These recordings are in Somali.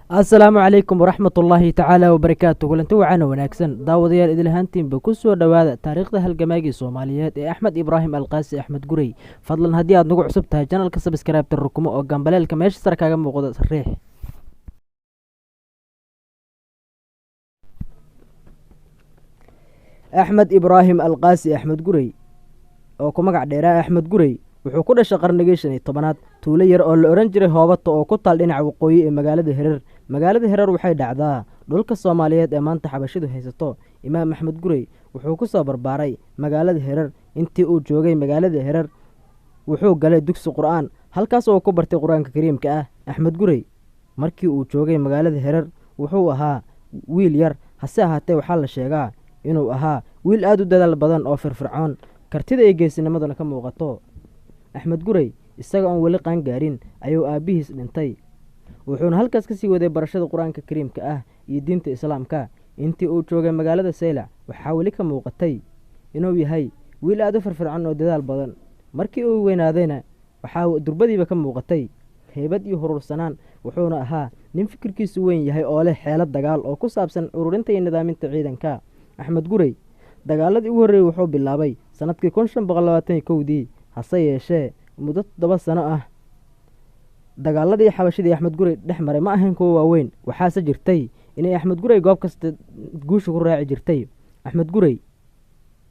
asalaamu calaykum waraxmatullaahi tacaala wabarakaatu kulanti wacana wanaagsan daawadayaal idil ahaantiinba ku soo dhowaada taariikhda halgamaagii soomaaliyeed ee axmed ibraahim alqaasi axmed gurey. fadlan haddii aad nagu cusub tahay janalka sabskraibta rukumo oo gambaleelka meesha sare kaaga muuqda riix. axmed ibraahim alqaasi axmed gurey oo ku magac dheeraa axmed gurey wuxuu ku dhashay qarnigii 15aad tuulo yar oo la odhan jiray hoobata oo ku taal dhinaca waqooyi ee magaalada hereer. magaalada hereer waxay dhacdaa dhulka soomaaliyeed ee maanta xabashidu haysato. imaam axmed gurey wuxuu ku soo barbaaray magaalada hereer. intii uu joogay magaalada hereer wuxuu galay dugsi qur-aan, halkaas oo ku bartay qur-aanka kariimka ah. axmed gurey markii uu joogay magaalada hereer wuxuu ahaa wiil yar, hase ahaatee waxaa la sheegaa inuu ahaa wiil aada u dadaal badan oo firfircoon, kartida iyo geesinimaduna ka muuqato. axmed gurey isaga oon weli qaan gaarin ayuu aabbihiis dhintay, wuxuuna halkaas ka sii waday barashada qur-aanka kariimka ah iyo diinta islaamka. intii uu joogay magaalada saylac waxaa weli ka muuqatay inuu yahay wiil aada u firfircoon oo dadaal badan. markii uu weynaadayna waxaa durbadiiba ka muuqatay heybad iyo hurursanaan, wuxuuna ahaa nin fikirkiisu weyn yahay oo leh xeelad dagaal oo ku saabsan ururinta iyo nidaaminta ciidanka. axmed gurey dagaaladii ugu horreeyey wuxuu bilaabay sannadkii 1521dii, hase yeeshee muddo 7 sano ah dagaaladii xabashidii axmed gurey dhex maray ma ahayn kuwo waaweyn, waxaase jirtay inay axmed gurey goob kasta guusha ku raaci jirtay.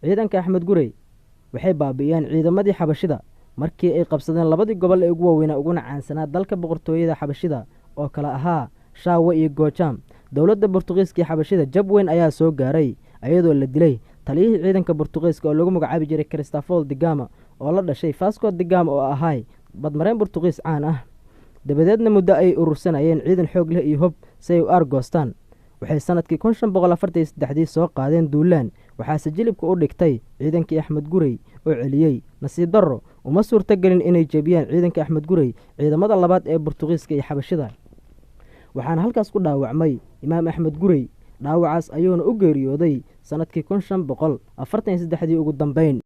ciidanka axmed gurey waxay baabi'iyeen ciidamadii xabashida markii ay qabsadeen labadii gobol ee ugu waaweynaa uguna caansanaa dalka boqortooyada xabashida oo kala ahaa shaawa iyo goojaam. dowladda bortuqiiskii xabashida jab weyn ayaa soo gaaray iyadoo la dilay taliyihii ciidanka bortuqiiska oo lagu magacaabi jiray christopher digama oo la dhashay vasco digama oo ahay badmareen bortuqiis caan ah. dabadeedna muddo ay urursanayeen ciidan xoog leh iyo hub si ay u aargoostaan. waxay sannadkii 1543 soo qaadeen duulaan, waxaase jilibka u dhigtay ciidankii axmed gurey oo celiyey. nasiib darro uma suurto gelin inay jebiyaan ciidanka axmed gurey ciidamada labaad ee bortuqiiska iyo xabashida, waxaana halkaas ku dhaawacmay imaam axmed gurey. dhaawacaas ayuuna u geeriyooday sannadkii 1543 ugu dambayn.